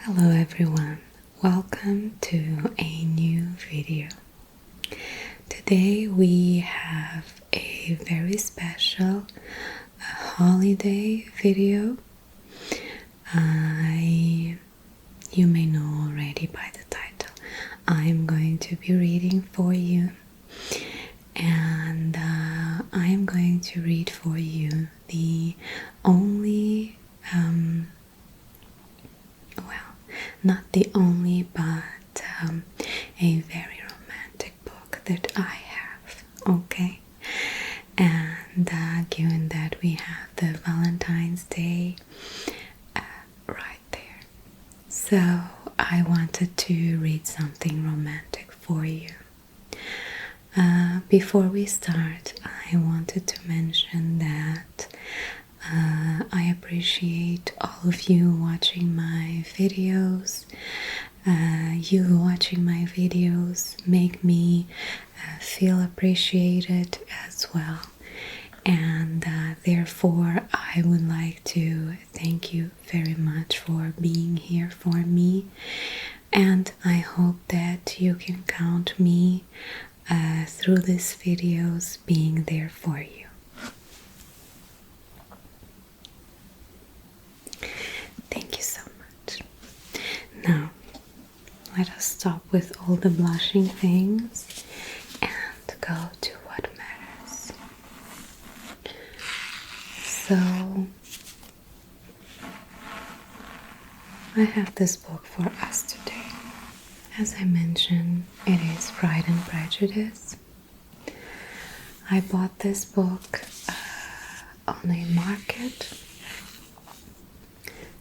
Hello everyone, welcome to a new video. Today we have a very special holiday video. You may know already by the title. I'm going to be reading for you, and I'm going to read for you the only not the only, but a very romantic book that I have, okay? And given that we have the Valentine's Day right there, so I wanted to read something romantic for you. Before we start, I wanted to mention that I appreciate all of you watching my videos. You watching my videos make me feel appreciated as well, and therefore I would like to thank you very much for being here for me, and I hope that you can count me through these videos being there for you. Thank you so much. Now, let us stop with all the blushing things and go to what matters. So, I have this book for us today. As I mentioned, it is Pride and Prejudice. I bought this book on a market.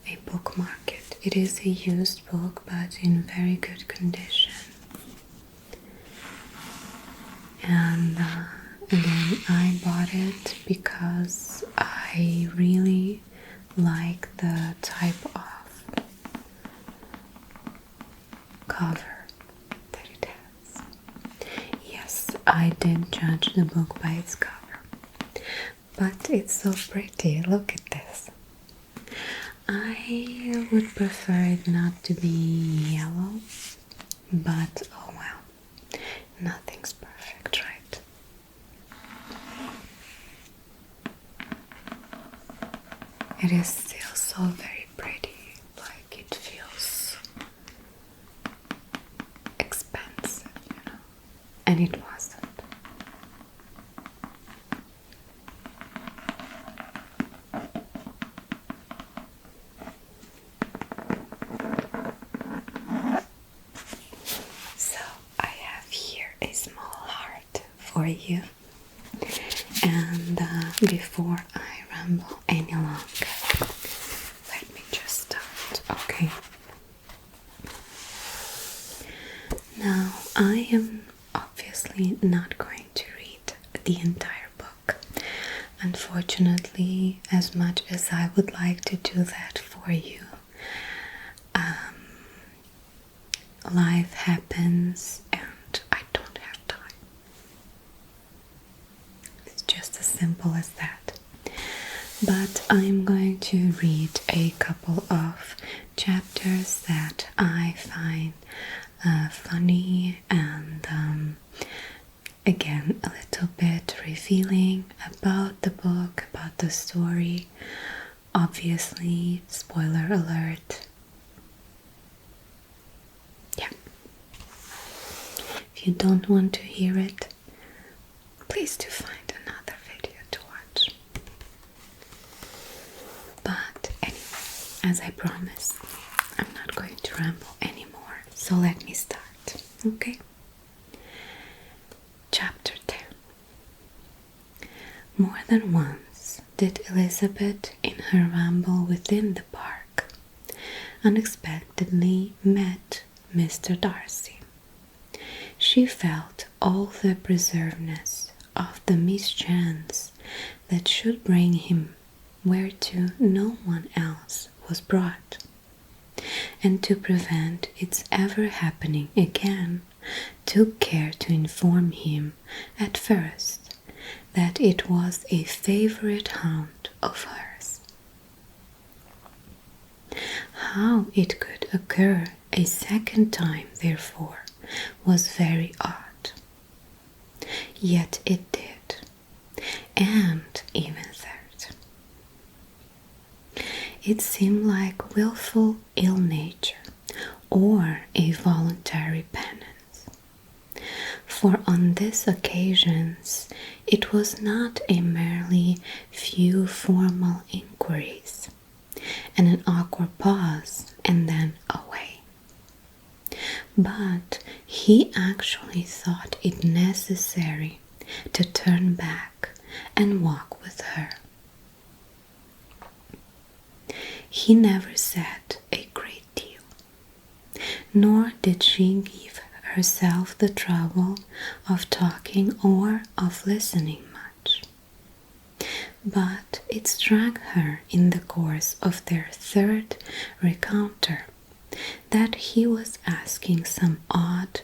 A book market. It is a used book, but in very good condition. And again, I bought it because I really like the type of cover that it has. Yes, I did judge the book by its cover, but it's so pretty. Look at this. I would prefer it not to be yellow, but oh well, nothing's perfect, right? It is still so very pretty, like it feels expensive, and it wasn't. For you, and before I ramble any longer, let me just start, okay? Now, I am obviously not going to read the entire book. Unfortunately, as much as I would like to do that for you, life happens and I don't have time. It's just as simple as that. But I'm going to read a couple of chapters that I find funny and again a little bit revealing about the book, about the story. Obviously, spoiler alert. Yeah. If you don't want to hear it, please do find another video to watch. But anyway, as I promised, I'm not going to ramble anymore, so let me start, okay? Chapter 10. More than once did Elizabeth, in her ramble within the park, unexpectedly met Mr. Darcy. She felt all the preservedness of the mischance that should bring him whereto no one else was brought, and to prevent its ever happening again, took care to inform him at first that it was a favourite haunt of hers. how it could occur a second time, therefore, was very odd. Yet it did, and even third. It seemed like willful ill nature or a voluntary penance. For on these occasions it was not a merely few formal inquiries and an awkward pause and then away. But he actually thought it necessary to turn back and walk with her. He never said a great deal, nor did she give herself the trouble of talking or of listening much. But it struck her in the course of their third rencounter that he was asking some odd,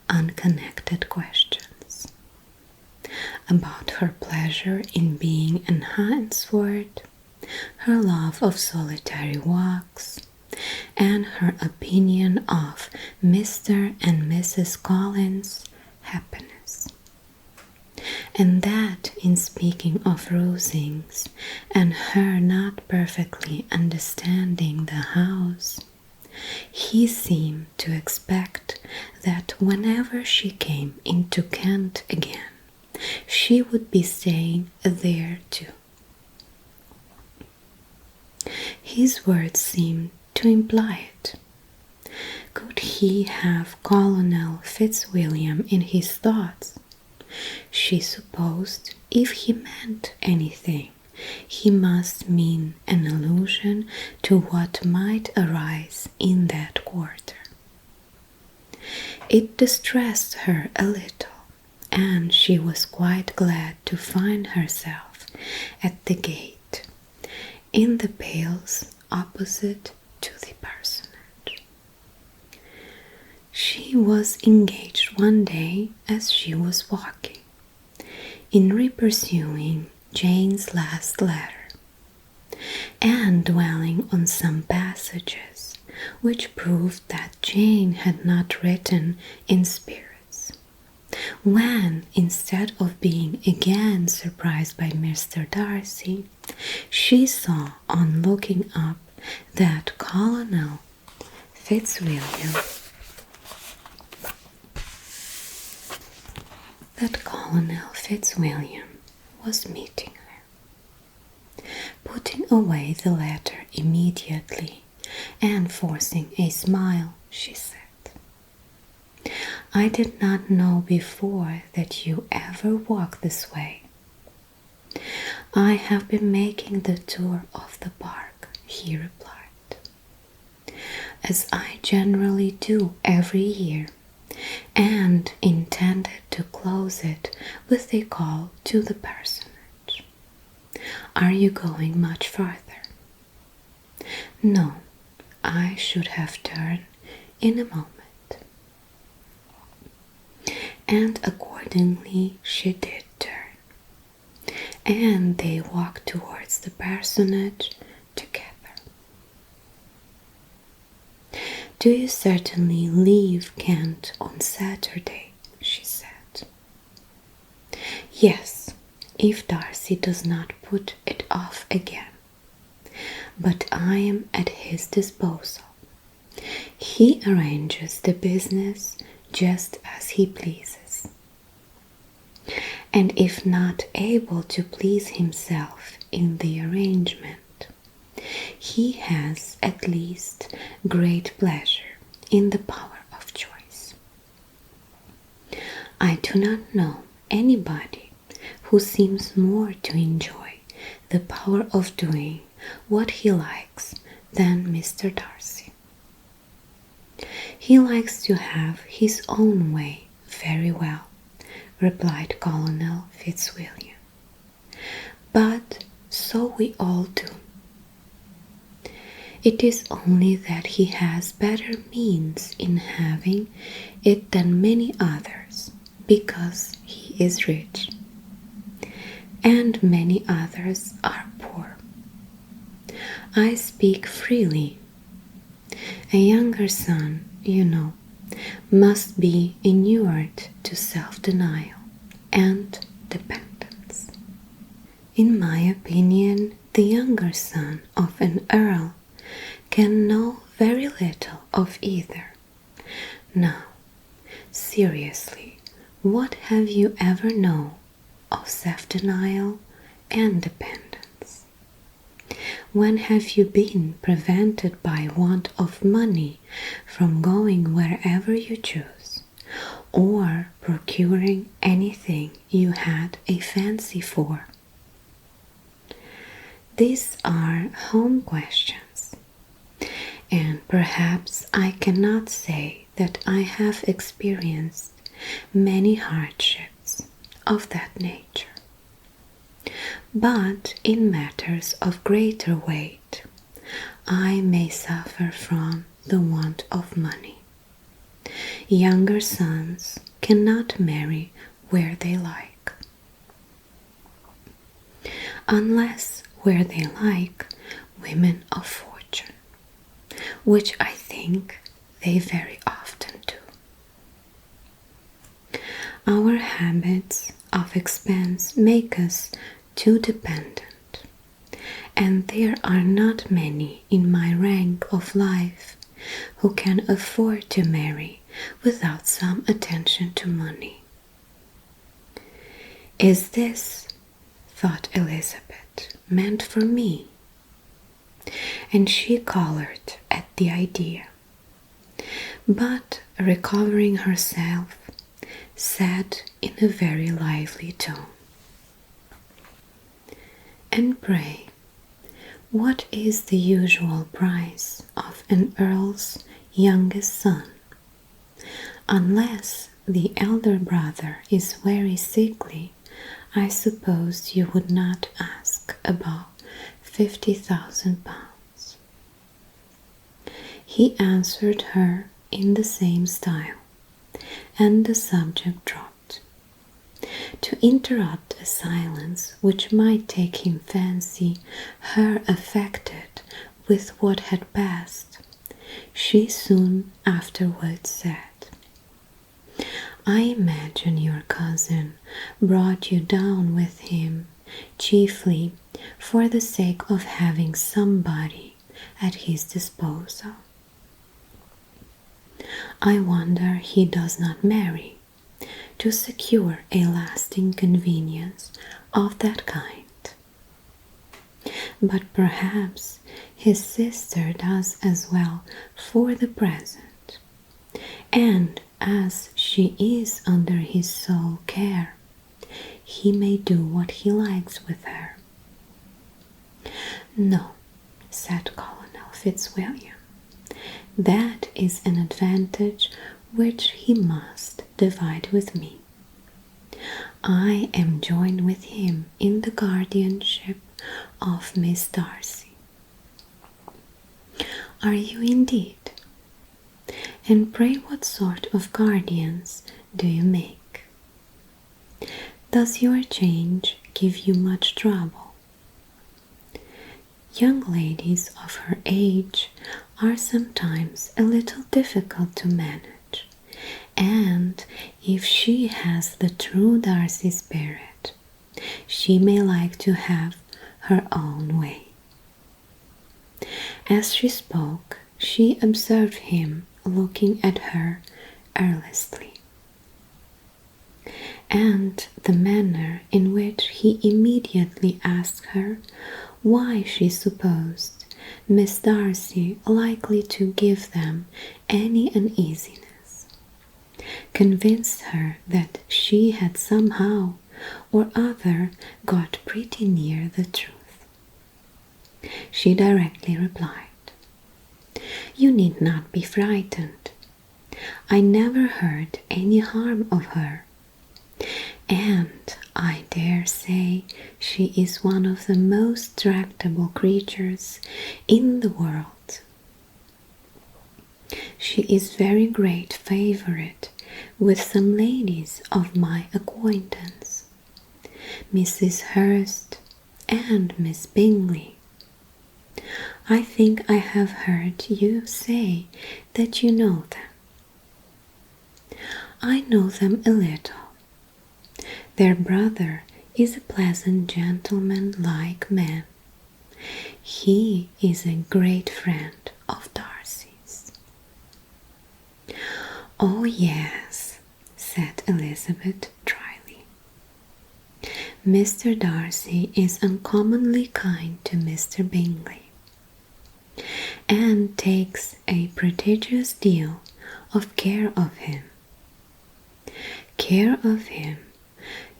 unconnected questions about her pleasure in being in Hansford, her love of solitary walks, and her opinion of Mr. and Mrs. Collins' happiness. And that in speaking of Rosings and her not perfectly understanding the house, he seemed to expect that whenever she came into Kent again, she would be staying there too. His words seemed to imply it. Could he have Colonel Fitzwilliam in his thoughts? She supposed if he meant anything, he must mean an allusion to what might arise in that quarter. It distressed her a little, and she was quite glad to find herself at the gate, in the pales opposite to the parsonage. She was engaged one day as she was walking, in repursuing Jane's last letter, and dwelling on some passages which proved that Jane had not written in spirits, when, instead of being again surprised by Mr. Darcy, she saw on looking up that Colonel Fitzwilliam was meeting her. Putting away the letter immediately and forcing a smile, she said, "I did not know before that you ever walk this way." "I have been making the tour of the park," he replied, "as I generally do every year, and intended to close it with a call to the parsonage. Are you going much farther?" "No, I should have turned in a moment." And accordingly she did turn, and they walked towards the parsonage together. "Do you certainly leave Kent on Saturday?" she said. "Yes, if Darcy does not put it off again. But I am at his disposal. He arranges the business just as he pleases. And if not able to please himself in the arrangement, he has at least great pleasure in the power of choice. I do not know anybody who seems more to enjoy the power of doing what he likes than Mr. Darcy. He likes to have his own way very well," replied Colonel Fitzwilliam, "but so we all do. It is only that he has better means in having it than many others, because he is rich, and many others are poor. I speak freely, A younger son, must be inured to self-denial and dependence. In my opinion, the younger son of an earl can know very little of either. Now, seriously, what have you ever known of self-denial and dependence? When have you been prevented by want of money from going wherever you choose, or procuring anything you had a fancy for? These are home questions, and perhaps I cannot say that I have experienced many hardships of that nature. But in matters of greater weight, I may suffer from the want of money. Younger sons cannot marry where they like, unless where they like women of fortune, which I think they very often do. Our habits of expense make us too dependent, and there are not many in my rank of life who can afford to marry without some attention to money. Is this, thought Elizabeth, meant for me? And she colored at the idea, but recovering herself, said in a very lively tone, "And pray, what is the usual price of an earl's youngest son? Unless the elder brother is very sickly, I suppose you would not ask above 50,000 pounds. He answered her in the same style, and the subject dropped. To interrupt a silence which might take him fancy her affected with what had passed, she soon afterwards said, "I imagine your cousin brought you down with him chiefly for the sake of having somebody at his disposal. I wonder he does not marry to secure a lasting convenience of that kind. But perhaps his sister does as well for the present, and as she is under his sole care, he may do what he likes with her." "No," said Colonel Fitzwilliam, "that is an advantage which he must divide with me. I am joined with him in the guardianship of Miss Darcy." "Are you indeed? And pray what sort of guardians do you make? Does your change give you much trouble? Young ladies of her age are sometimes a little difficult to manage, and if she has the true Darcy spirit, she may like to have her own way." As she spoke, she observed him looking at her earnestly, and the manner in which he immediately asked her why she supposed Miss Darcy likely to give them any uneasiness convinced her that she had somehow or other got pretty near the truth. She directly replied, "You need not be frightened. I never heard any harm of her, and I dare say she is one of the most tractable creatures in the world. She is very great favourite with some ladies of my acquaintance, Mrs. Hurst and Miss Bingley. I think I have heard you say that you know them. I know them a little. Their brother is a pleasant gentleman-like man. He is a great friend of Darcy's. Oh yes, said Elizabeth dryly. Mr. Darcy is uncommonly kind to Mr. Bingley, and takes a prodigious deal of care of him. Care of him,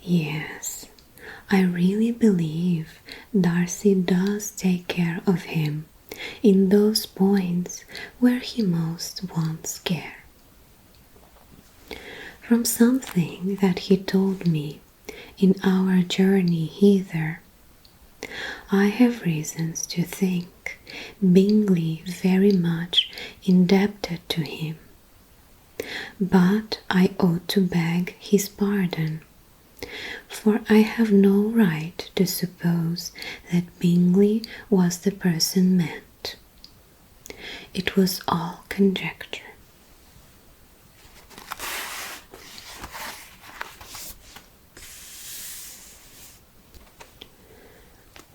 yes, I really believe Darcy does take care of him in those points where he most wants care. From something that he told me in our journey hither, I have reasons to think Bingley very much indebted to him, but I ought to beg his pardon, for I have no right to suppose that Bingley was the person meant. It was all conjecture.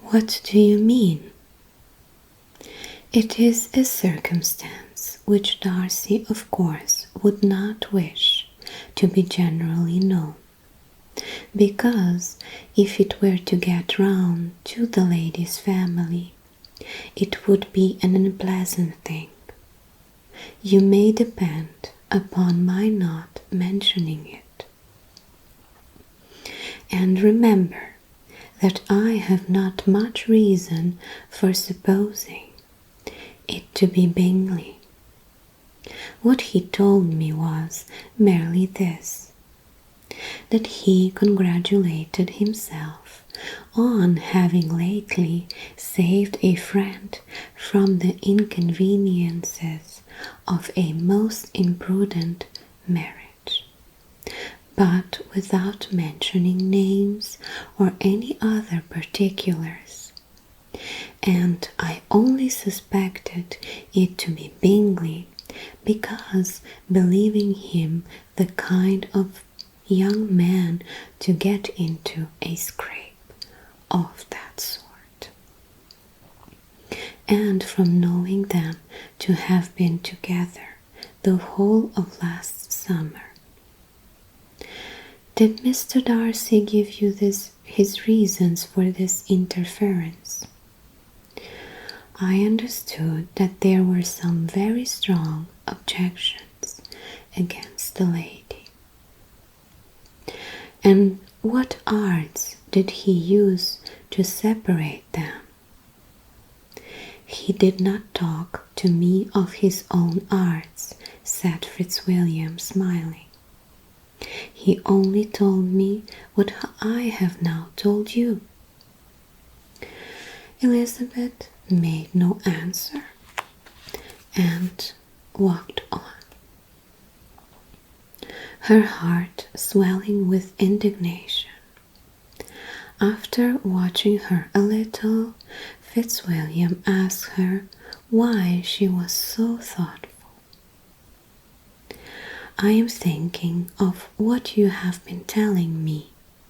What do you mean? It is a circumstance which Darcy, of course, would not wish to be generally known, because if it were to get round to the lady's family, it would be an unpleasant thing. You may depend upon my not mentioning it. And remember that I have not much reason for supposing it to be Bingley. What he told me was merely this, that he congratulated himself on having lately saved a friend from the inconveniences of a most imprudent marriage, but without mentioning names or any other particulars, and I only suspected it to be Bingley because, believing him the kind of young man to get into a scrape of that sort, and from knowing them to have been together the whole of last summer. Did Mr. Darcy give you his reasons for this interference? I understood that there were some very strong objections against the lady. And what arts did he use to separate them? He did not talk to me of his own arts, said Fitzwilliam, smiling. He only told me what I have now told you. Elizabeth made no answer and walked on, her heart swelling with indignation. After watching her a little, Fitzwilliam asked her why she was so thoughtful. I am thinking of what you have been telling me,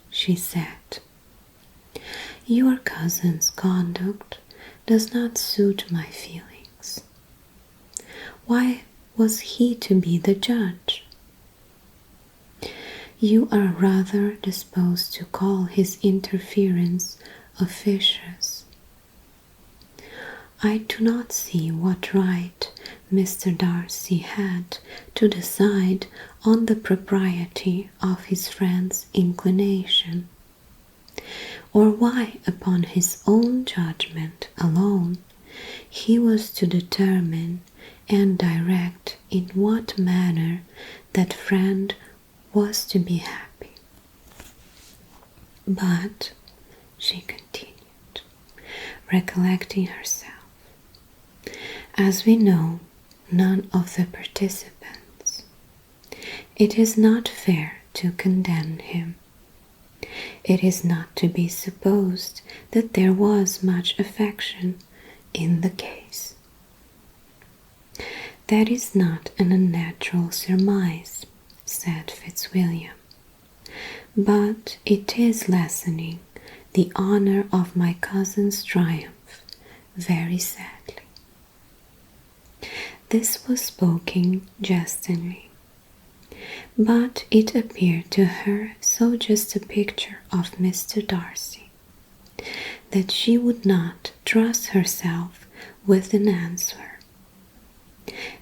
she said. Your cousin's conduct does not suit my feelings. Why was he to be the judge? You are rather disposed to call his interference officious. I do not see what right Mr. Darcy had to decide on the propriety of his friend's inclination, or why upon his own judgment alone he was to determine and direct in what manner that friend was to be happy. But, she continued, recollecting herself, as we know none of the participants, it is not fair to condemn him. It is not to be supposed that there was much affection in the case. "That is not an unnatural surmise," said Fitzwilliam, "but it is lessening the honour of my cousin's triumph very sadly." This was spoken jestingly, but it appeared to her so just a picture of Mr. Darcy that she would not trust herself with an answer,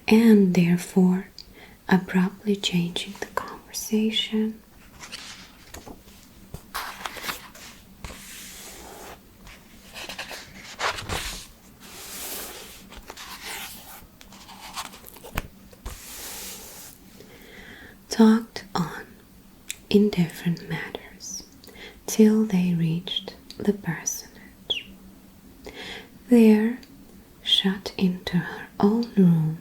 and therefore, abruptly changing the conversation, talked on in different matters till they reached the parsonage. There, shut into her own room,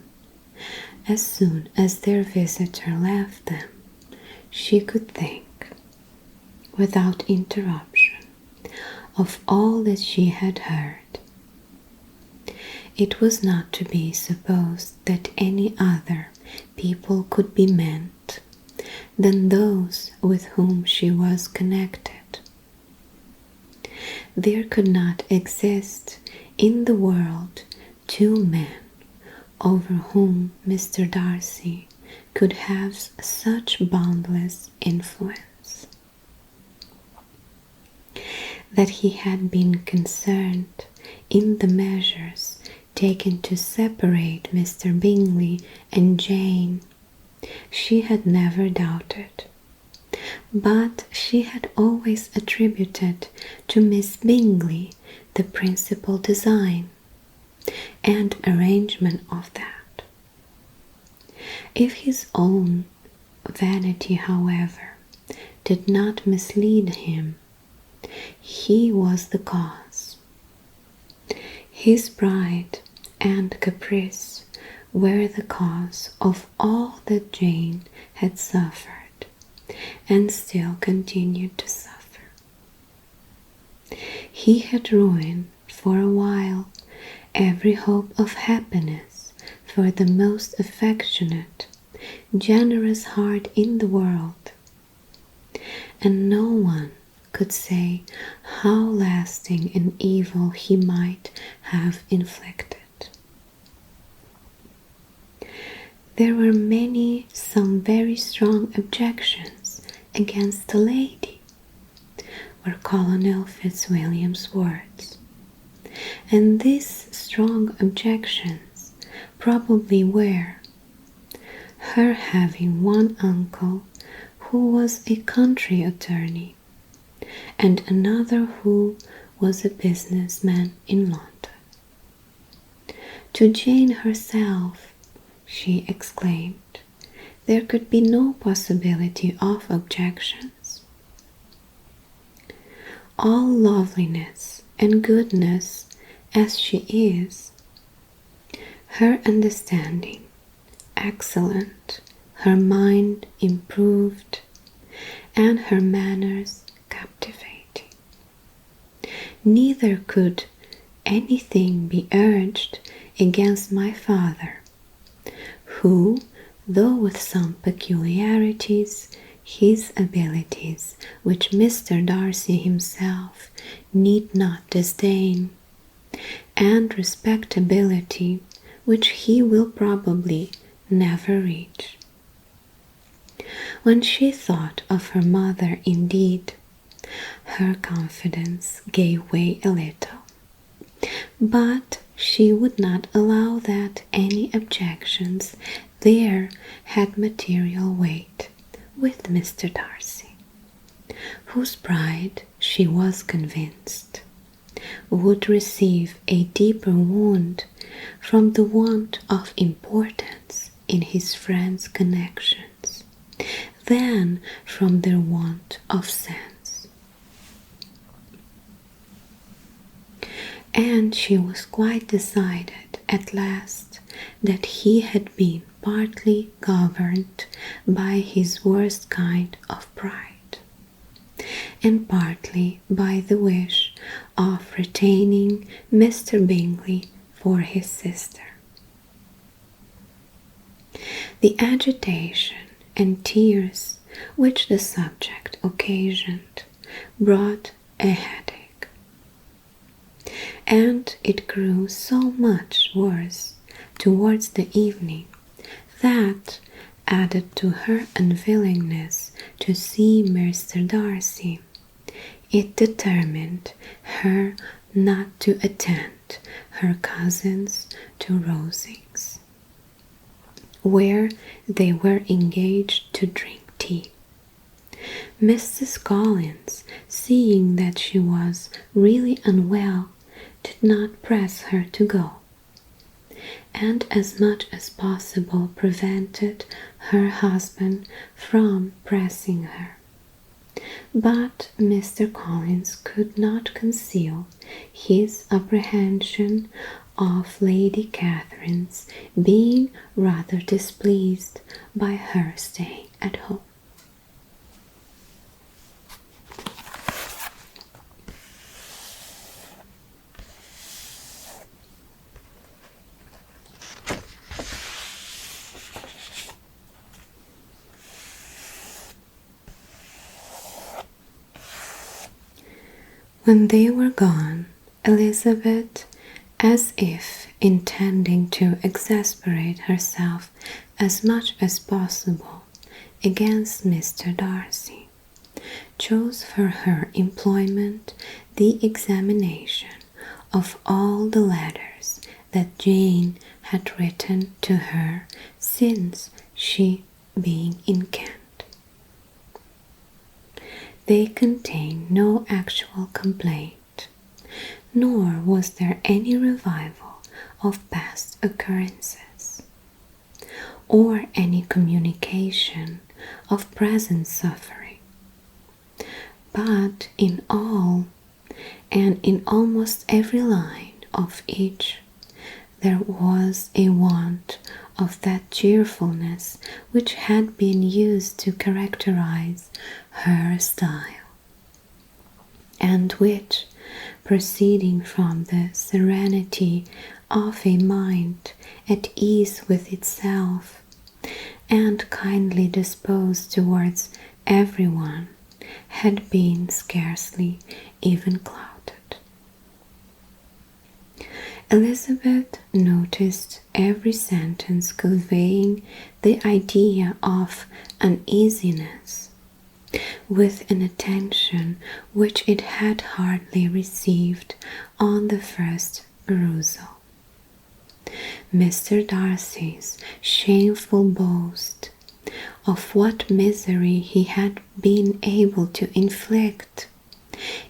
as soon as their visitor left them, she could think, without interruption, of all that she had heard. It was not to be supposed that any other people could be meant than those with whom she was connected. There could not exist in the world two men over whom Mr. Darcy could have such boundless influence. That he had been concerned in the measures taken to separate Mr. Bingley and Jane, she had never doubted, but she had always attributed to Miss Bingley the principal design and arrangement of that. If his own vanity, however, did not mislead him, he was the cause. His pride and caprice were the cause of all that Jane had suffered and still continued to suffer. He had ruined for a while every hope of happiness for the most affectionate, generous heart in the world, and no one could say how lasting an evil he might have inflicted. There were some very strong objections against the lady, were Colonel Fitzwilliam's words, and these strong objections probably were her having one uncle who was a country attorney, and another who was a businessman in London. To Jane herself, she exclaimed, there could be no possibility of objections. All loveliness and goodness as she is, her understanding excellent, her mind improved, and her manners captivating. Neither could anything be urged against my father, who, though with some peculiarities, his abilities, which Mr. Darcy himself need not disdain, and respectability, which he will probably never reach. When she thought of her mother, indeed, her confidence gave way a little, but she would not allow that any objections there had material weight with Mr. Darcy, whose pride, she was convinced, would receive a deeper wound from the want of importance in his friends' connections than from their want of sense. And she was quite decided at last that he had been partly governed by his worst kind of pride, and partly by the wish of retaining Mr. Bingley for his sister. The agitation and tears which the subject occasioned brought a headache, and it grew so much worse towards the evening that, added to her unwillingness to see Mr. Darcy, it determined her not to attend her cousins to Rosings, where they were engaged to drink tea. Mrs. Collins, seeing that she was really unwell, did not press her to go, and as much as possible prevented her husband from pressing her. But Mr. Collins could not conceal his apprehension of Lady Catherine's being rather displeased by her staying at home. When they were gone, Elizabeth, as if intending to exasperate herself as much as possible against Mr. Darcy, chose for her employment the examination of all the letters that Jane had written to her since she being in Kent. They contained no actual complaint, nor was there any revival of past occurrences, or any communication of present suffering. But in all, and in almost every line of each, there was a want of that cheerfulness which had been used to characterize her style, and which, proceeding from the serenity of a mind at ease with itself, and kindly disposed towards everyone, had been scarcely even clouded. Elizabeth noticed every sentence conveying the idea of uneasiness, with an attention which it had hardly received on the first perusal. Mr. Darcy's shameful boast of what misery he had been able to inflict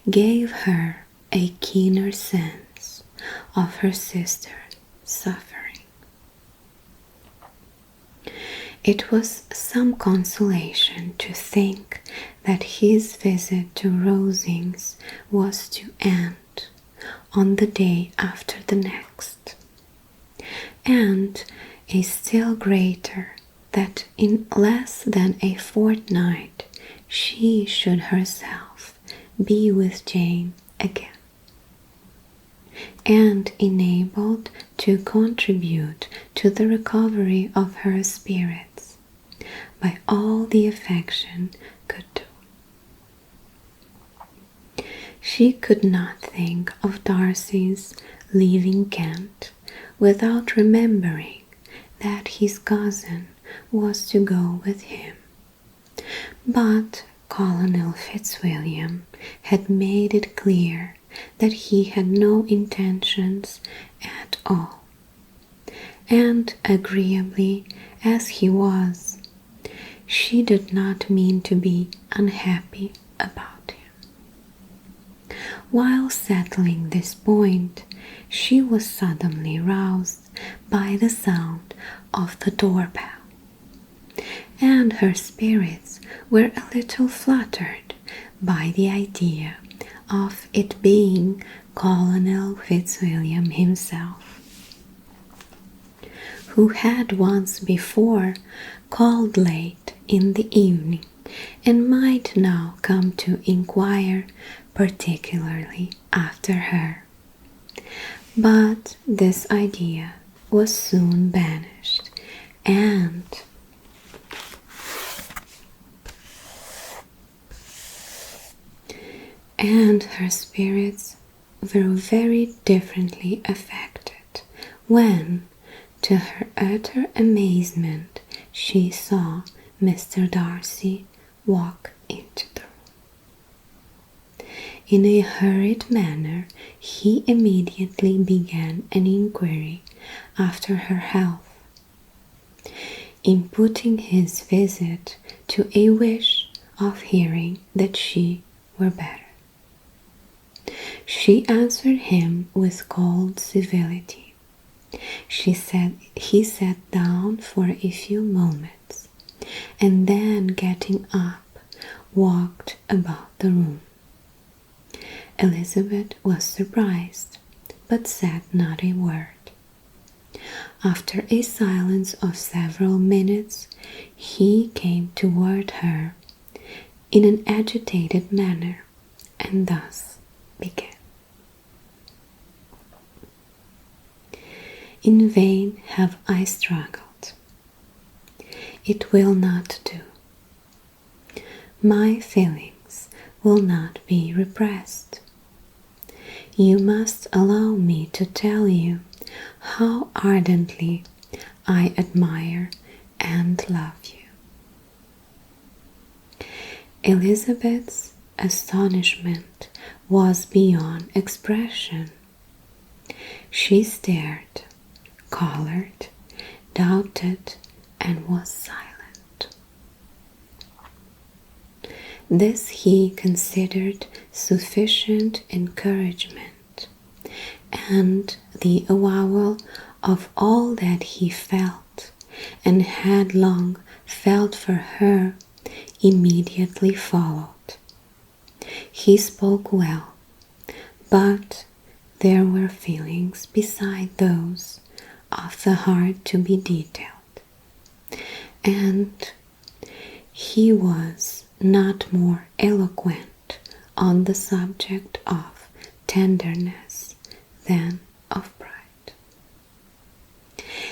gave her a keener sense of her sister's suffering. It was some consolation to think that his visit to Rosings was to end on the day after the next, and a still greater that in less than a fortnight she should herself be with Jane again, and enabled to contribute to the recovery of her spirits by all the affection could do. She could not think of Darcy's leaving Kent without remembering that his cousin was to go with him, but Colonel Fitzwilliam had made it clear that he had no intentions at all, and agreeably as he was, she did not mean to be unhappy about him. While settling this point, she was suddenly roused by the sound of the doorbell, and her spirits were a little fluttered by the idea of it being Colonel Fitzwilliam himself, who had once before called late in the evening and might now come to inquire particularly after her. But this idea was soon banished, and her spirits were very differently affected when, to her utter amazement, she saw Mr. Darcy walk into the room. In a hurried manner, he immediately began an inquiry after her health, imputing his visit to a wish of hearing that she were better. She answered him with cold civility. He sat down for a few moments, and then getting up, walked about the room. Elizabeth was surprised, but said not a word. After a silence of several minutes, he came toward her in an agitated manner, and thus began. In vain have I struggled. It will not do. My feelings will not be repressed. You must allow me to tell you how ardently I admire and love you. Elizabeth's astonishment was beyond expression. She stared, colored, doubted, and was silent. This he considered sufficient encouragement, and the avowal of all that he felt and had long felt for her immediately followed. He spoke well, but there were feelings beside those of the heart to be detailed, and he was not more eloquent on the subject of tenderness than of pride.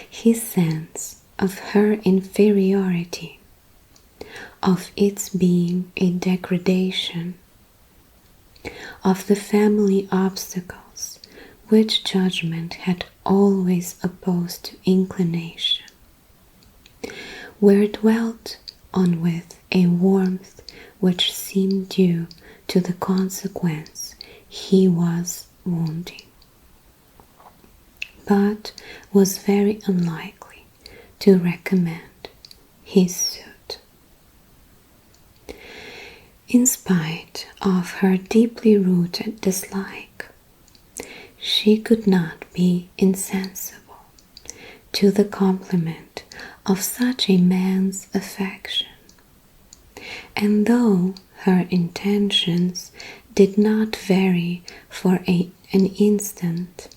His sense of her inferiority, of its being a degradation, of the family obstacles which judgment had always opposed to inclination, were dwelt on with a warmth which seemed due to the consequence he was wounding, but was very unlikely to recommend his suit. In spite of her deeply rooted dislike, she could not be insensible to the compliment of such a man's affection, and though her intentions did not vary for an instant,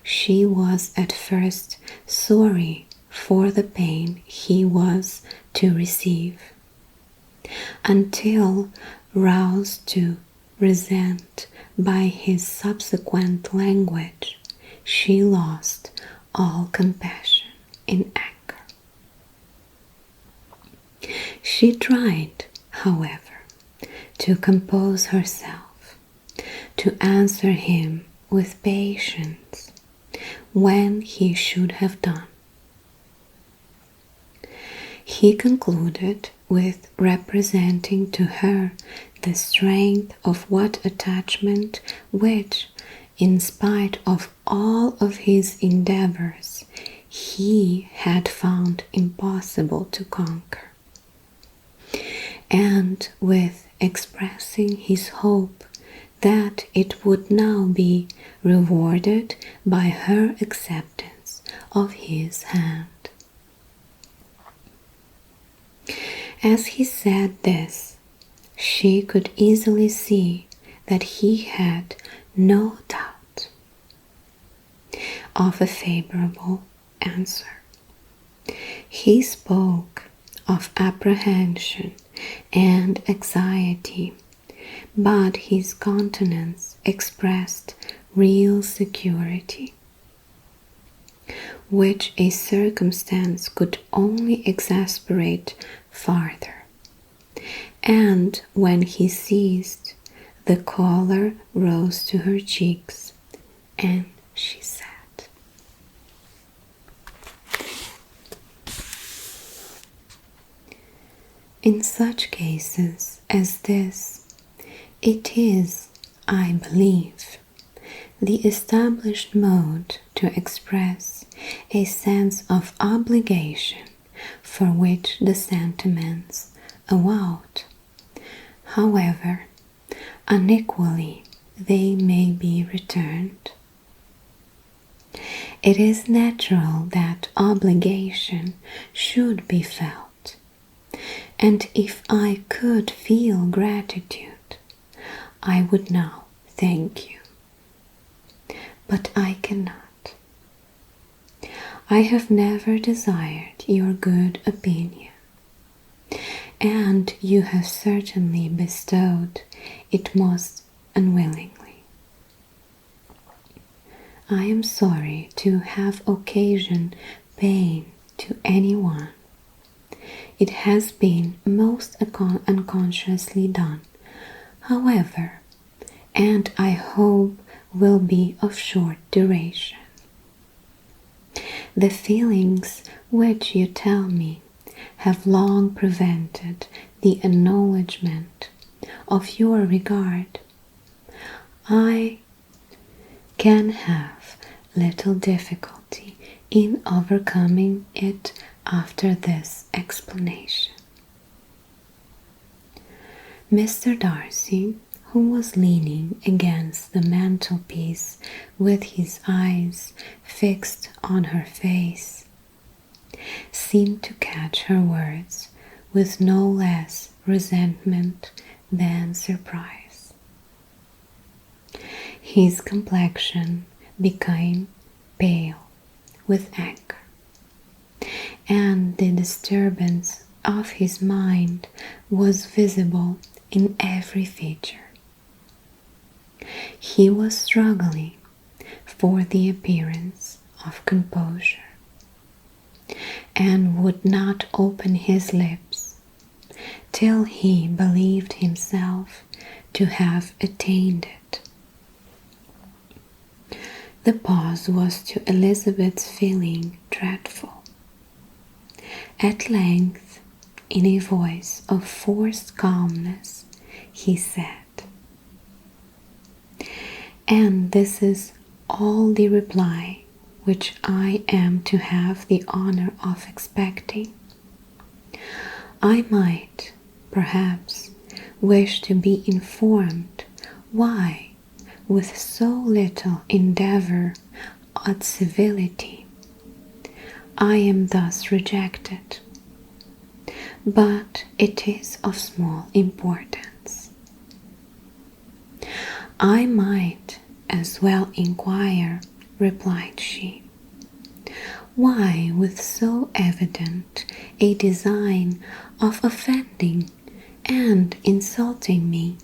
she was at first sorry for the pain he was to receive, until roused to resent by his subsequent language, she lost all compassion in anger. She tried, however, to compose herself, to answer him with patience when he should have done. He concluded with representing to her the strength of what attachment which, in spite of all of his endeavors, he had found impossible to conquer, and with expressing his hope that it would now be rewarded by her acceptance of his hand. As he said this, she could easily see that he had no doubt of a favorable answer. He spoke of apprehension and anxiety, but his countenance expressed real security. which a circumstance could only exasperate farther. And when he ceased, the color rose to her cheeks, and she sat. In such cases as this, it is, I believe, the established mode to express a sense of obligation for which the sentiments avowed, however unequally they may be returned. It is natural that obligation should be felt, and if I could feel gratitude, I would now thank you. But I cannot. I have never desired your good opinion, and you have certainly bestowed it most unwillingly. I am sorry to have occasioned pain to anyone. It has been most unconsciously done, however, and I hope will be of short duration. The feelings which you tell me have long prevented the acknowledgment of your regard. I can have little difficulty in overcoming it after this explanation. Mr. Darcy, who was leaning against the mantelpiece with his eyes fixed on her face, seemed to catch her words with no less resentment than surprise. His complexion became pale with anger, and the disturbance of his mind was visible in every feature. He was struggling for the appearance of composure, and would not open his lips till he believed himself to have attained it. The pause was to Elizabeth's feeling dreadful. At length, in a voice of forced calmness, he said, "And this is all the reply which I am to have the honor of expecting. I might, perhaps, wish to be informed why, with so little endeavor at civility, I am thus rejected, but it is of small importance. I might as well inquire," replied she, "why, with so evident a design of offending and insulting me,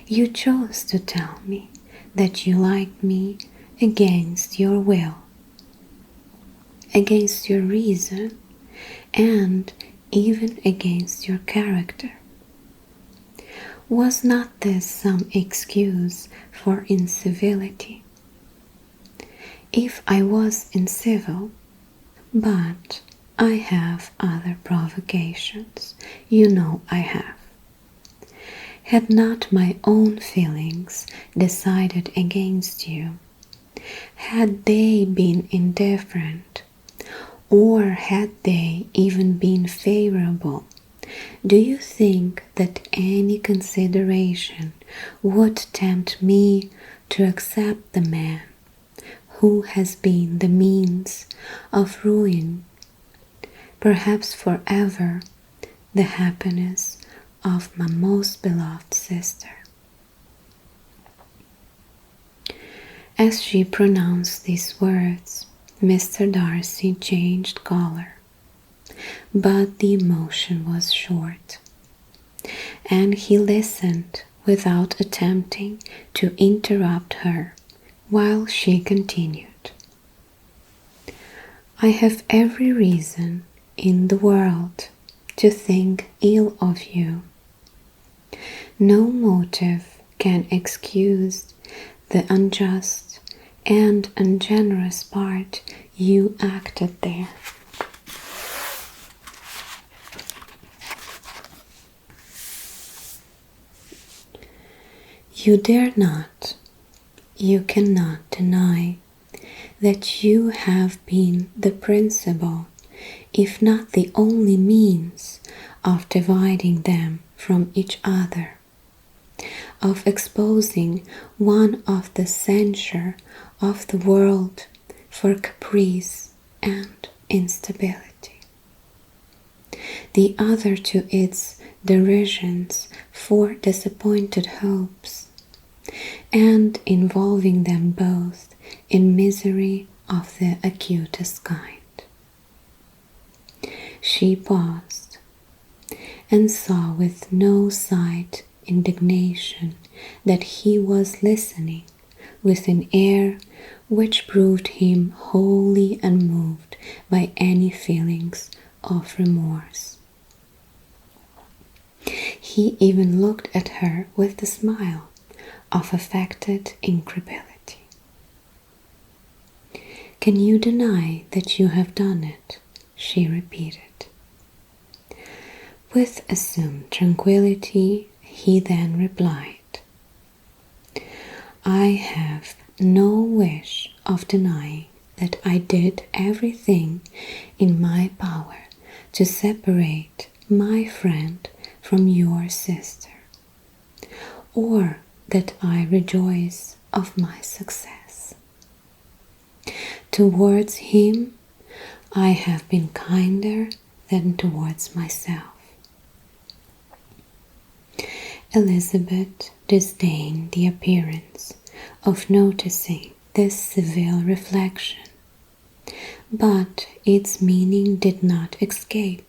you chose to tell me that you liked me against your will, against your reason, and even against your character. Was not this some excuse for incivility? If I was incivil, but I have other provocations, you know I have. Had not my own feelings decided against you, had they been indifferent, or had they even been favorable, do you think that any consideration would tempt me to accept the man who has been the means of ruining, perhaps forever, the happiness of my most beloved sister?" As she pronounced these words, Mr. Darcy changed color, but the emotion was short, and he listened without attempting to interrupt her while she continued. I have every reason in the world to think ill of you. No motive can excuse the unjust and ungenerous part you acted there. You dare not, you cannot deny that you have been the principal, if not the only means of dividing them from each other, of exposing one of the censure of the world for caprice and instability, the other to its derisions for disappointed hopes, and involving them both in misery of the acutest kind. She paused and saw with no slight indignation that he was listening with an air which proved him wholly unmoved by any feelings of remorse. He even looked at her with a smile of affected incredulity. "Can you deny that you have done it?" she repeated. With assumed tranquillity, he then replied, "I have no wish of denying that I did everything in my power to separate my friend from your sister, or that I rejoice of my success. Towards him I have been kinder than towards myself." Elizabeth disdained the appearance of noticing this civil reflection, but its meaning did not escape,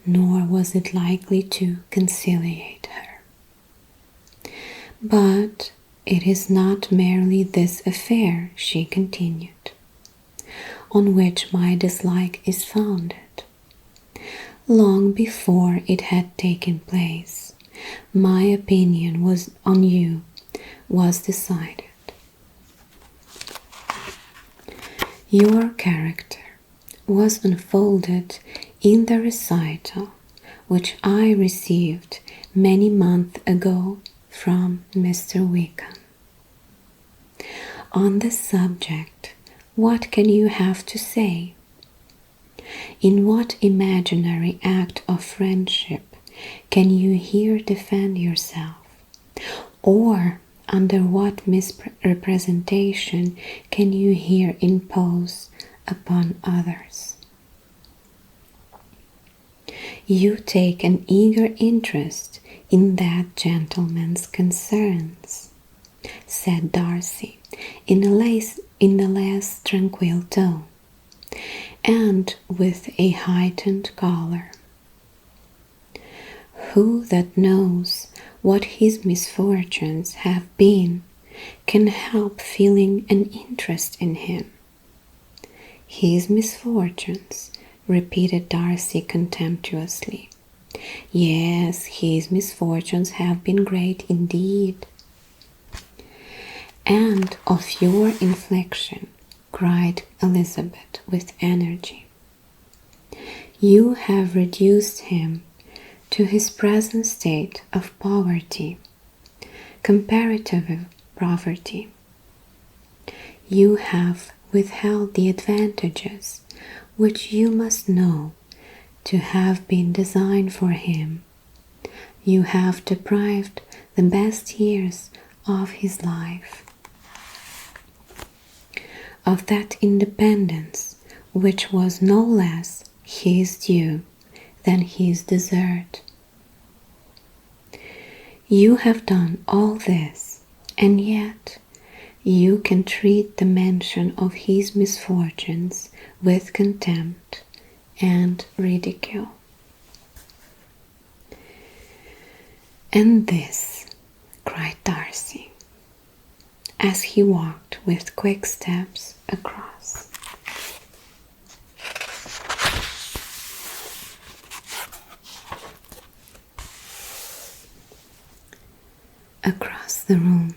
nor was it likely to conciliate her. "But it is not merely this affair," she continued, "on which my dislike is founded. Long before it had taken place, my opinion on you was decided. Your character was unfolded in the recital which I received many months ago from Mr. Wickham. On the subject, what can you have to say? In what imaginary act of friendship can you here defend yourself? Or under what misrepresentation can you here impose upon others? You take an eager interest in that gentleman's concerns," said Darcy in a less tranquil tone, and with a heightened color. "Who that knows what his misfortunes have been can help feeling an interest in him?" "His misfortunes," repeated Darcy contemptuously. "Yes, his misfortunes have been great indeed." "And of your infliction," cried Elizabeth with energy. "You have reduced him to his present state of poverty, comparative poverty. You have withheld the advantages which you must know to have been designed for him. You have deprived the best years of his life of that independence which was no less his due than his desert. You have done all this, and yet you can treat the mention of his misfortunes with contempt and ridicule. And this," cried Darcy, as he walked with quick steps across, across the room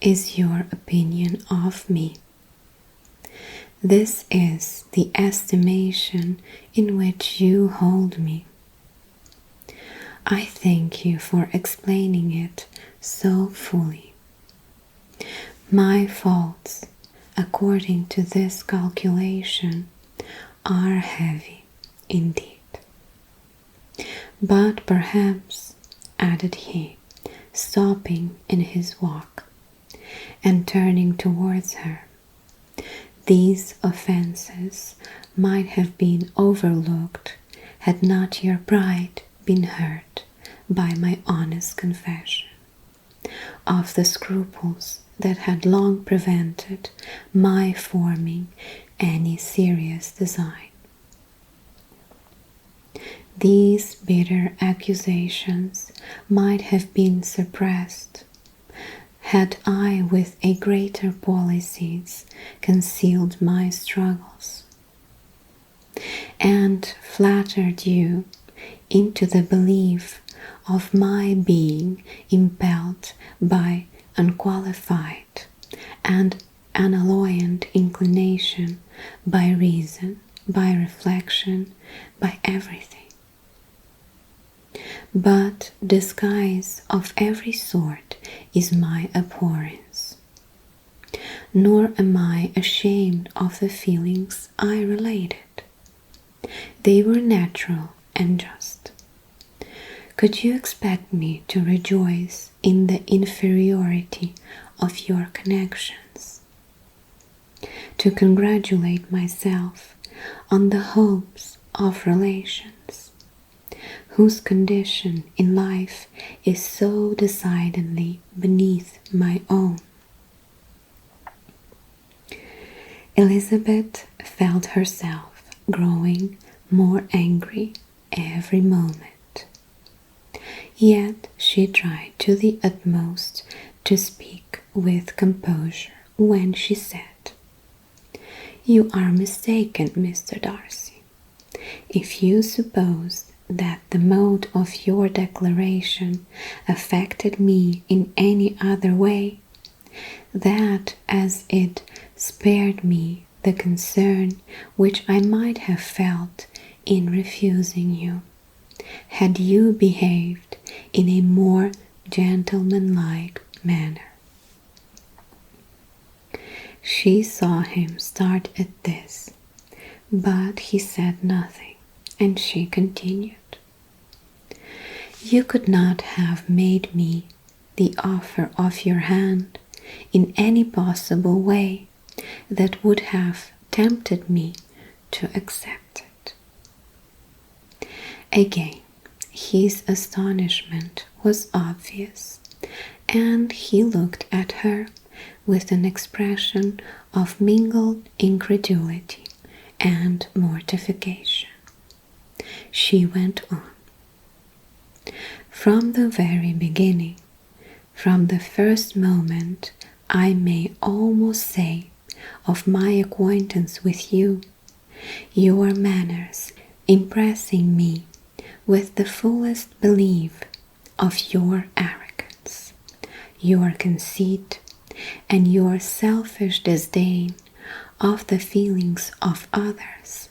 is your opinion of me. This is the estimation in which you hold me. I thank you for explaining it so fully. My faults, according to this calculation, are heavy indeed. But perhaps, added he, stopping in his walk and turning towards her, these offenses might have been overlooked had not your pride been hurt by my honest confession of the scruples that had long prevented my forming any serious design. These bitter accusations might have been suppressed had I with a greater policies concealed my struggles, and flattered you into the belief of my being impelled by unqualified and unalloyed inclination, by reason, by reflection, by everything. But disguise of every sort is my abhorrence, nor am I ashamed of the feelings I related. They were natural and just. Could you expect me to rejoice in the inferiority of your connections? To congratulate myself on the hopes of relations, whose condition in life is so decidedly beneath my own? Elizabeth felt herself growing more angry every moment. Yet she tried to the utmost to speak with composure when she said, "You are mistaken, Mr. Darcy, if you suppose that the mode of your declaration affected me in any other way, that as it spared me the concern which I might have felt in refusing you, had you behaved in a more gentlemanlike manner." She saw him start at this, but he said nothing, and she continued, "You could not have made me the offer of your hand in any possible way that would have tempted me to accept it." Again, his astonishment was obvious, and he looked at her with an expression of mingled incredulity and mortification. She went on, "From the very beginning, from the first moment, I may almost say, of my acquaintance with you, your manners impressing me with the fullest belief of your arrogance, your conceit, and your selfish disdain of the feelings of others,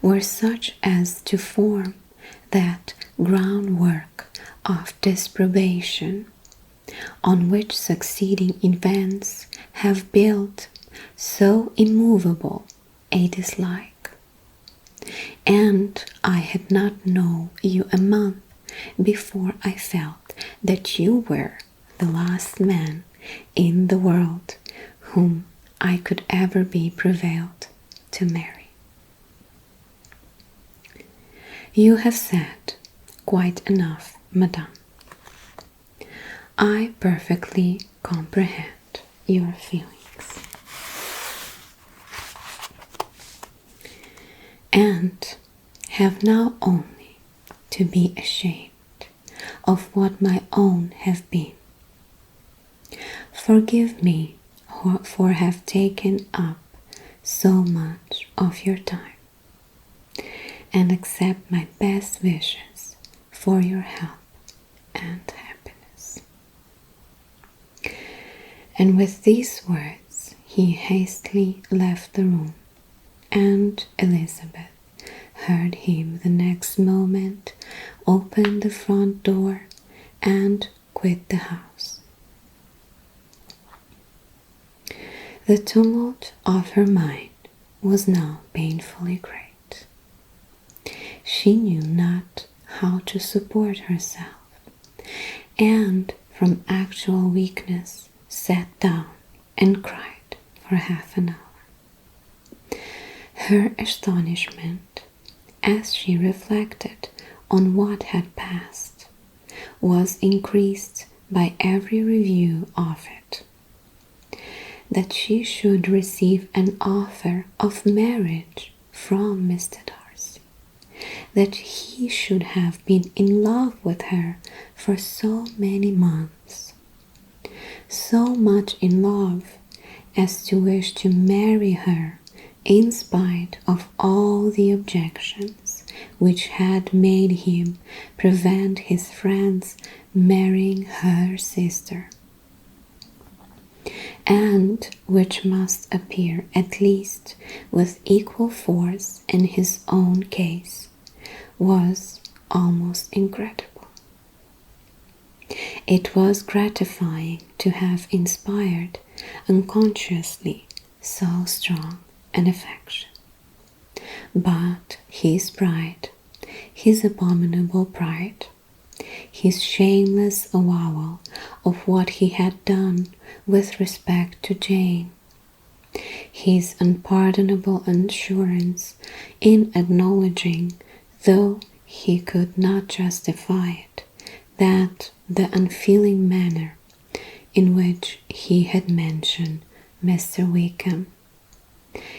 were such as to form that groundwork of disprobation on which succeeding events have built so immovable a dislike. And I had not known you a month before I felt that you were the last man in the world whom I could ever be prevailed to marry." "You have said quite enough, madame. I perfectly comprehend your feelings, and have now only to be ashamed of what my own have been. Forgive me for have taken up so much of your time, and accept my best wishes for your health and happiness." And with these words, he hastily left the room, and Elizabeth heard him the next moment open the front door and quit the house. The tumult of her mind was now painfully great. She knew not how to support herself, and from actual weakness sat down and cried for half an hour. Her astonishment, as she reflected on what had passed, was increased by every review of it. That she should receive an offer of marriage from Mr. Darcy, that he should have been in love with her for so many months, so much in love as to wish to marry her in spite of all the objections which had made him prevent his friends marrying her sister, and which must appear at least with equal force in his own case, was almost incredible. It was gratifying to have inspired unconsciously so strong an affection. But his pride, his abominable pride, his shameless avowal of what he had done with respect to Jane, his unpardonable assurance in acknowledging, though he could not justify it, that the unfeeling manner in which he had mentioned Mr. Wickham,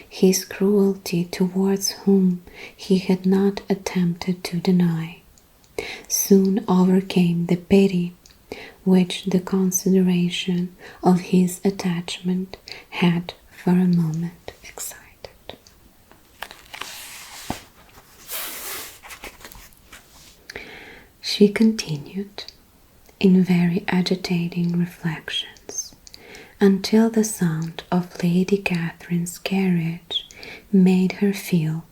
his cruelty towards whom he had not attempted to deny, soon overcame the pity which the consideration of his attachment had for a moment excited. She continued in very agitating reflections until the sound of Lady Catherine's carriage made her feel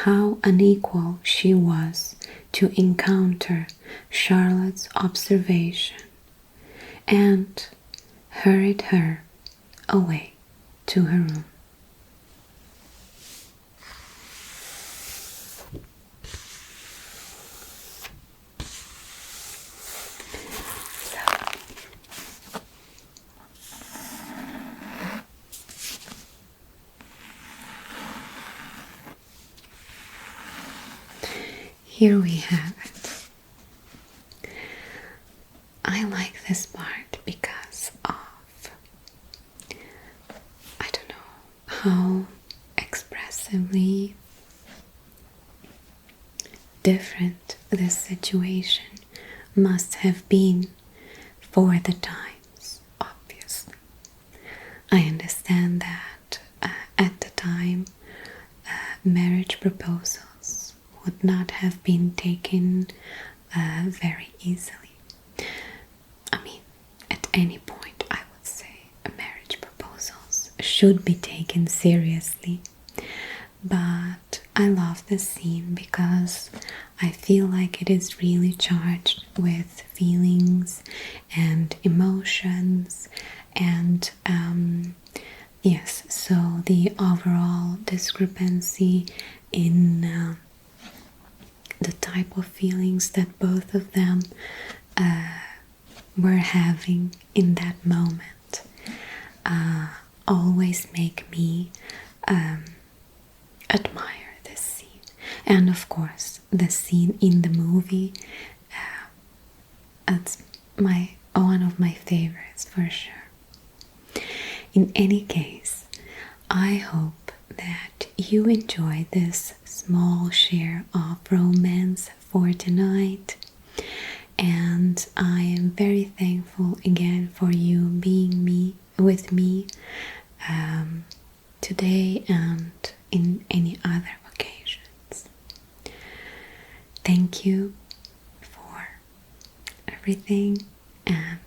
how unequal she was to encounter Charlotte's observation, and hurried her away to her room. Here we have it. I like this part because of, I don't know, how expressively different this situation must have been for the times, obviously. I understand that at the time marriage proposals would not have been taken very easily. I mean, at any point I would say marriage proposals should be taken seriously. But I love this scene because I feel like it is really charged with feelings and emotions, and yes, so the overall discrepancy in the type of feelings that both of them were having in that moment always make me admire this scene. And of course, the scene in the movie, it's one of my favorites for sure. In any case, I hope that you enjoyed this small share of romance for tonight, and I am very thankful again for you being with me today and in any other occasions. Thank you for everything, and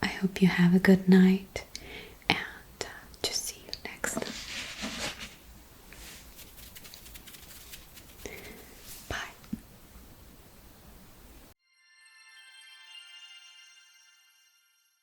I hope you have a good night.